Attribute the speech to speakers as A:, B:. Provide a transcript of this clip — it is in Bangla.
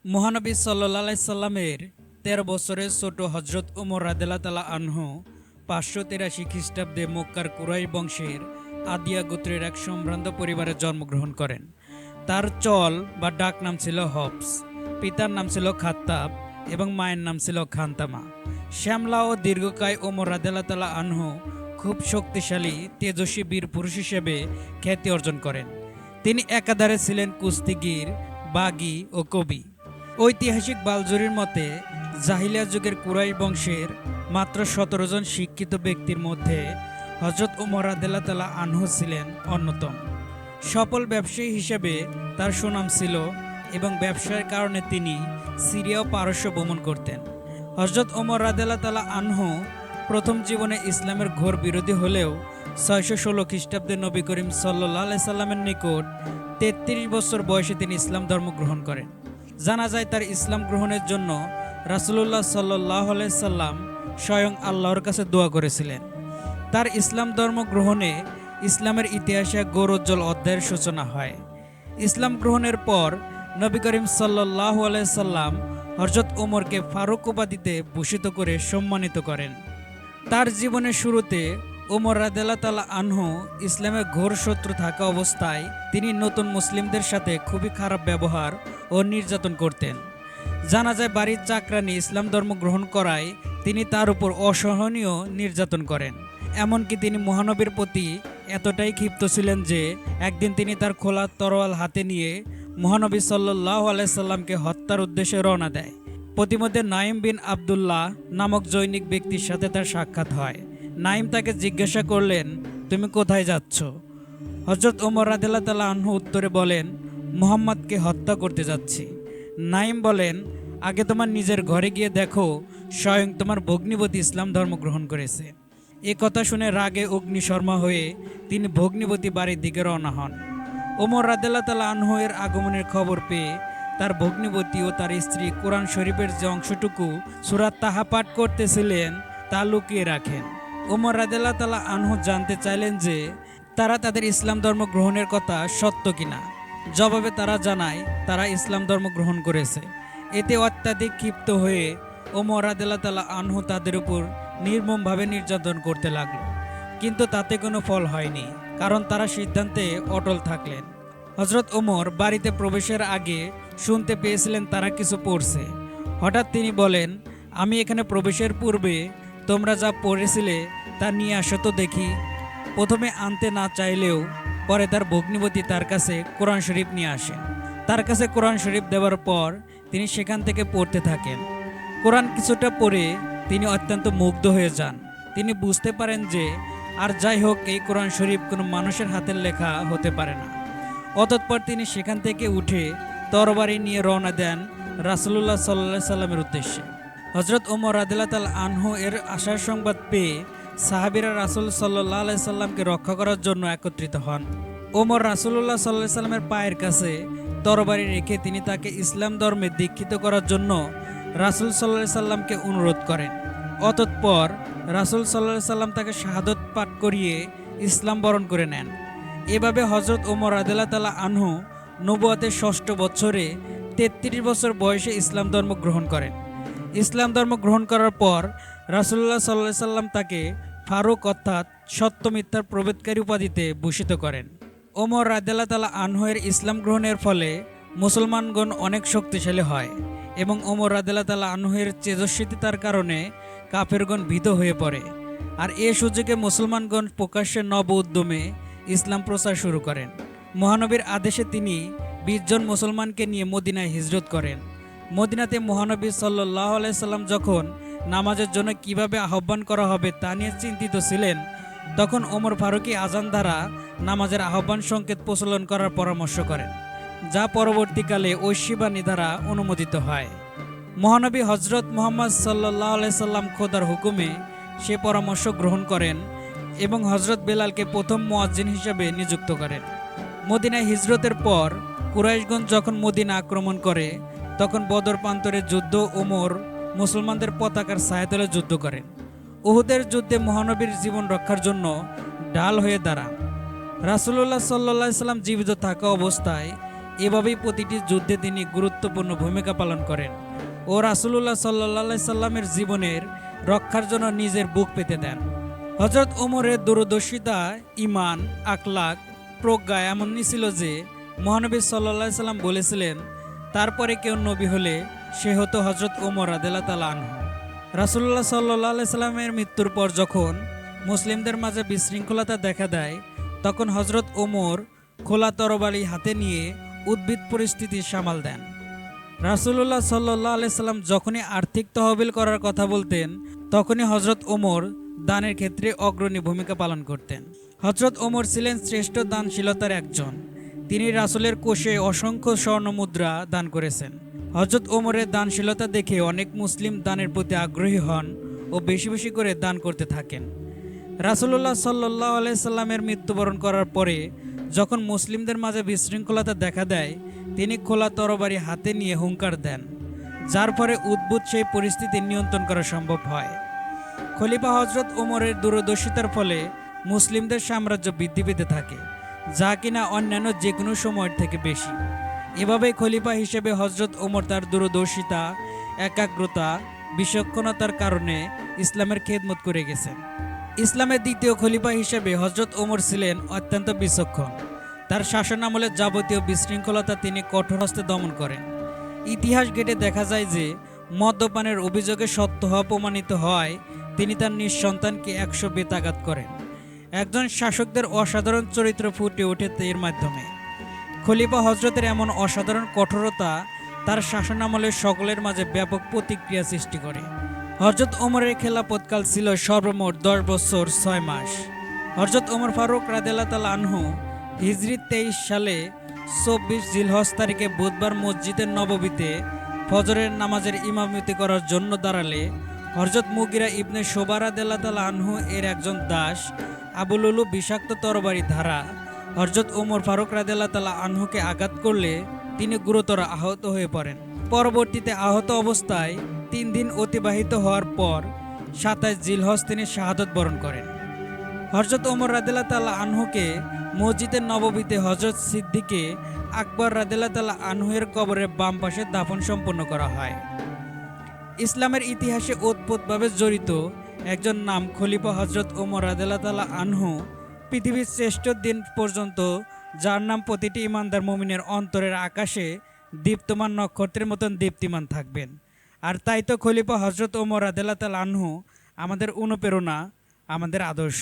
A: মহানবী সাল্লাল্লাহু আলাইহি সাল্লামের ১৩ বছরের ছোট হজরত ওমর রাদিয়াল্লাহু তাআলা আনহু ৫৮৩ খ্রিস্টাব্দে মক্কার কুরাইশ বংশের আদিয়া গোত্রের এক সম্ভ্রান্ত পরিবারে জন্মগ্রহণ করেন। তার চল বা ডাক নাম ছিল হবস, পিতার নাম ছিল খাত্তাব এবং মায়ের নাম ছিল খান্তামা। শ্যামলা ও দীর্ঘকায় ওমর রাদিয়াল্লাহু তাআলা আনহু খুব শক্তিশালী তেজস্বী বীর পুরুষ হিসেবে খ্যাতি অর্জন করেন। তিনি একাধারে ছিলেন কুস্তিগীর, বাগী ও কবি। ঐতিহাসিক বালজুরির মতে জাহিলিয়া যুগের কুরাইশ বংশের মাত্র ১৭ জন শিক্ষিত ব্যক্তির মধ্যে হজরত ওমর রাদিয়াল্লাহু তাআলা আনহু ছিলেন অন্যতম। সফল ব্যবসায়ী হিসেবে তার সুনাম ছিল এবং ব্যবসায়ের কারণে তিনি সিরিয়া ও পারস্য ভ্রমণ করতেন। হজরত ওমর রাদিয়াল্লাহু তাআলা আনহু প্রথম জীবনে ইসলামের ঘোর বিরোধী হলেও ৬১৬ খ্রিস্টাব্দে নবী করিম সাল্লাল্লাহু আলাইহি সাল্লামের নিকট ৩৩ বছর বয়সে তিনি ইসলাম ধর্ম গ্রহণ করেন। জানা যায় তার ইসলাম গ্রহণের জন্য রাসূলুল্লাহ সাল্লাল্লাহু আলাইহি সাল্লাম স্বয়ং আল্লাহর কাছে দোয়া করেছিলেন। তার ইসলাম ধর্ম গ্রহণে ইসলামের ইতিহাসে এক গৌরোজ্জ্বল অধ্যায়ের সূচনা হয়। ইসলাম গ্রহণের পর নবী করিম সাল্লাল্লাহু আলাইহি সাল্লাম হযরত ওমরকে ফারুক উপাধিতে ভূষিত করে সম্মানিত করেন। তার জীবনের শুরুতে ওমর রাদিয়াল্লাহু তাআলা আনহু ইসলামের ঘোর শত্রু থাকা অবস্থায় তিনি নতুন মুসলিমদের সাথে খুবই খারাপ ব্যবহার ও নির্যাতন করতেন। জানা যায় বাড়ির চাকরানী ইসলাম ধর্ম গ্রহণ করায় তিনি তার উপর অসহনীয় নির্যাতন করেন। এমনকি তিনি মহানবীর প্রতি এতটাই ক্ষিপ্ত ছিলেন যে একদিন তিনি তার খোলা তরোয়াল হাতে নিয়ে মহানবী সাল্লাল্লাহু আলাইহি সাল্লামকে হত্যার উদ্দেশ্যে রওনা দেয়। প্রতিমধ্যে নাইম বিন আবদুল্লাহ নামক জৈনিক ব্যক্তির সাথে তার সাক্ষাৎ হয়। নাইম তাকে জিজ্ঞাসা করলেন, তুমি কোথায় যাচ্ছ? হযরত ওমর রাদিয়াল্লাহু তাআলা আনহু উত্তরে বলেন, মুহাম্মদকে হত্যা করতে যাচ্ছি। নাইম বলেন, আগে তোমার নিজের ঘরে গিয়ে দেখো, স্বয়ং তোমার ভগ্নিপতি ইসলাম ধর্ম গ্রহণ করেছে। এ কথা শুনে রাগে অগ্নিশর্মা হয়ে তিনি ভগ্নিপতি বাড়ির দিকে রওনা হন। ওমর রাদিয়াল্লাহু তাআলা আনহু এর আগমনের খবর পেয়ে তার ভগ্নিপতি ও তার স্ত্রী কোরআন শরীফের যে অংশটুকু সূরা তাহা পাঠ করতেছিলেন তা লুকিয়ে রাখেন। ওমর রাদিয়াল্লাহু তাআলা আনহু জানতে চাইলেন যে তারা তাদের ইসলাম ধর্ম গ্রহণের কথা সত্য কিনা। জবাবে তারা জানায় তারা ইসলাম ধর্ম গ্রহণ করেছে। এতে অত্যাধিক ক্ষিপ্ত হয়ে ওমর রাদিয়াল্লাহু তাআলা আনহু তাদের উপর নির্মমভাবে নির্যাতন করতে লাগলো, কিন্তু তাতে কোনো ফল হয়নি, কারণ তারা সিদ্ধান্তে অটল থাকলেন। হযরত ওমর বাড়িতে প্রবেশের আগে শুনতে পেয়েছিলেন তারা কিছু পড়ছে। হঠাৎ তিনি বলেন, আমি এখানে প্রবেশের পূর্বে তোমরা যা পড়েছিলে তা নিয়ে আসো তো দেখি। প্রথমে আনতে না চাইলেও পরে তার ভগ্নিপতি তার কাছে কোরআন শরীফ নিয়ে আসেন। তার কাছে কোরআন শরীফ দেওয়ার পর তিনি সেখান থেকে পড়তে থাকেন। কোরআন কিছুটা পড়ে তিনি অত্যন্ত মুগ্ধ হয়ে যান। তিনি বুঝতে পারেন যে আর যাই হোক, এই কোরআন শরীফ কোনো মানুষের হাতের লেখা হতে পারে না। অতঃপর তিনি সেখান থেকে উঠে তরবারি নিয়ে রওনা দেন রাসূলুল্লাহ সাল্লাল্লাহু আলাইহি সাল্লামের উদ্দেশ্যে। হযরত ওমর রাদিয়াল্লাহু তাআলা আনহু এর আসার সংবাদ পেয়ে সাহাবীরা রাসূল সাল্লাল্লাহু আলাইহি সাল্লামকে রক্ষা করার জন্য একত্রিত হন। ওমর রাসূলুল্লাহ সাল্লাল্লাহু আলাইহি সাল্লামের পায়ের কাছে তরবারি রেখে তিনি তাকে ইসলাম ধর্মে দীক্ষিত করার জন্য রাসূল সাল্লাল্লাহু আলাইহি সাল্লামকে অনুরোধ করেন। অতঃপর রাসূল সাল্লাল্লাহু আলাইহি সাল্লাম তাকে শাহাদত পাঠ করিয়ে ইসলাম বরণ করে নেন। এভাবে হযরত ওমর রাদিয়াল্লাহু তাআলা আনহু নবুয়তের ৬ষ্ঠ বছরে ৩৩ বছর বয়সে ইসলাম ধর্ম গ্রহণ করেন। ইসলাম ধর্ম গ্রহণ করার পর রাসূলুল্লাহ সাল্লাল্লাহু আলাইহি সাল্লাম তাকে ফারুক অর্থাৎ সত্য মিথ্যার প্রভেদকারী উপাধিতে ভূষিত করেন। ওমর রাদিয়াল্লাহু তাআলা আনহু এর ইসলাম গ্রহণের ফলে মুসলমানগণ অনেক শক্তিশালী হয় এবং ওমর রাদিয়াল্লাহু তাআলা আনহু এর তেজস্বিতার কারণে কাফেরগণ ভীত হয়ে পড়ে। আর এ সুযোগে মুসলমানগণ প্রকাশ্যে নব উদ্যমে ইসলাম প্রচার শুরু করেন। মহানবীর আদেশে তিনি ২০ জন মুসলমানকে নিয়ে মদিনায় হিজরত করেন। মদিনাতে মহানবী সাল্লাল্লাহু আলাইহি সাল্লাম যখন নামাজের জন্য কিভাবে আহ্বান করা হবে তা নিয়ে চিন্তিত ছিলেন, তখন ওমর ফারুকী আজান দ্বারা নামাজের আহ্বান সংকেত প্রচলন করার পরামর্শ করেন, যা পরবর্তীকালে ঐশীবাণী দ্বারা অনুমোদিত হয়। মহানবী হযরত মুহাম্মদ সাল্লাল্লাহু আলাইহি সাল্লাম খোদার হুকুমে সে পরামর্শ গ্রহণ করেন এবং হযরত বেলালকে প্রথম মুয়াজ্জিন হিসেবে নিযুক্ত করেন। মদিনায় হিজরতের পর কুরাইশগণ যখন মদিনা আক্রমণ করে তখন বদর প্রান্তরে যুদ্ধ ওমর মুসলমানদের পতাকার ছায়াতলে যুদ্ধ করেন। উহুদের যুদ্ধে মহানবীর জীবন রক্ষার জন্য ঢাল হয়ে দাঁড়ান। রাসূলুল্লাহ সাল্লাল্লাহু আলাইহি সাল্লাম জীবিত থাকা অবস্থায় এভাবেই প্রতিটি যুদ্ধে তিনি গুরুত্বপূর্ণ ভূমিকা পালন করেন ও রাসূলুল্লাহ সাল্লাল্লাহু সাল্লামের জীবনের রক্ষার জন্য নিজের বুক পেতে দেন। হজরত ওমরের দূরদর্শিতা, ঈমান, আখলাক, প্রজ্ঞা এমনই ছিল যে মহানবী সাল্লাল্লাহু সাল্লাম বলেছিলেন, তারপরে কেউ নবী হলে সে হতো হজরত ওমর রাদিয়াল্লাহু তাআলা আনহু। রাসূলুল্লাহ সাল্লাল্লাহু সাল্লামের মৃত্যুর পর যখন মুসলিমদের মাঝে বিশৃঙ্খলতা দেখা দেয়, তখন হজরত ওমর খোলা তরবারি হাতে নিয়ে উদ্ভিদ পরিস্থিতি সামাল দেন। রাসূলুল্লাহ সাল্লাল্লাহু সাল্লাম যখনই আর্থিক তহবিল করার কথা বলতেন, তখনই হজরত ওমর দানের ক্ষেত্রে অগ্রণী ভূমিকা পালন করতেন। হজরত ওমর ছিলেন শ্রেষ্ঠ দানশীলতার একজন। তিনি রাসূলের কোষে অসংখ্য স্বর্ণ মুদ্রা দান করেছেন। হজরত ওমরের দানশীলতা দেখে অনেক মুসলিম দানের প্রতি আগ্রহী হন ও বেশি বেশি করে দান করতে থাকেন। রাসূলুল্লাহ সাল্লাল্লাহু আলাইহি সাল্লামের মৃত্যুবরণ করার পরে যখন মুসলিমদের মাঝে বিশৃঙ্খলতা দেখা দেয়, তিনি খোলা তরবারি হাতে নিয়ে হুঙ্কার দেন, যার ফলে উদ্ভূত সেই পরিস্থিতি নিয়ন্ত্রণ করা সম্ভব হয়। খলিফা হজরত ওমরের দূরদর্শিতার ফলে মুসলিমদের সাম্রাজ্য বৃদ্ধি পেতে থাকে, যা কিনা অন্যান্য যে কোনো সময়ের থেকে বেশি। এভাবে খলিফা হিসেবে হজরত ওমর তার দূরদর্শিতা, একাগ্রতা, বিচক্ষণতার কারণে ইসলামের খেদমত করে গেছেন। ইসলামের দ্বিতীয় খলিফা হিসেবে হজরত ওমর ছিলেন অত্যন্ত বিচক্ষণ। তার শাসনামলে যাবতীয় বিশৃঙ্খলতা তিনি কঠোর হস্তে দমন করেন। ইতিহাস ঘেঁটে দেখা যায় যে মদ্যপানের অভিযোগে সত্য হওয়া প্রমাণিত হয় তিনি তার নিঃসন্তানকে 100 বেতাঘাত করেন। একজন শাসকদের অসাধারণ চরিত্র ফুটে ওঠে এর মাধ্যমে। খলিফা হজরতের এমন অসাধারণ কঠোরতা তার শাসনামলে সকলের মাঝে ব্যাপক প্রতিক্রিয়া সৃষ্টি করে। হজরত ওমরের খেলাফতকাল ছিল সর্বমোট 10 বছর 6 মাস। হজরত ওমর ফারুক রাদিয়াল্লাহু তাআলা আনহু হিজরি 23 সালে 24 জিলহজ তারিখে বুধবার মসজিদের নববীতে ফজরের নামাজের ইমামতি করার জন্য দাঁড়ালে হজরত মুগিরা ইবনে শোবা রাদিয়াল্লাহু তাআলা আনহু এর একজন দাস আবু লুলু বিষাক্ত তরবারি ধারা হজরত ওমর ফারুক রাদিয়াল্লাহু তাআলা আনহুকে আঘাত করলে তিনি গুরুতর আহত হয়ে পড়েন। পরবর্তীতে আহত অবস্থায় 3 দিন অতিবাহিত হওয়ার পর 27 জিলহজ তিনি শাহাদত বরণ করেন। হজরত ওমর রাদিয়াল্লাহু তাআলা আনহুকে মসজিদের নববীতে হজরত সিদ্দিকে আকবর রাদিয়াল্লাহু তাআলা আনহুর কবরের বাম পাশে দাফন সম্পন্ন করা হয়। ইসলামের ইতিহাসে ওতপ্রোতভাবে জড়িত একজন নাম খলিফা হজরত ওমর রাদিয়াল্লাহু তাআলা আনহু, পৃথিবীর শ্রেষ্ঠ দিন পর্যন্ত যার নাম প্রতিটি ইমানদার মুমিনের অন্তরের আকাশে দীপ্তমান নক্ষত্রের মতন দীপ্তিমান থাকবেন। আর তাই তো খলিফা হজরত ওমর রাদিয়াল্লাহু তাআলা আনহু আমাদের অনুপ্রেরণা, আমাদের আদর্শ।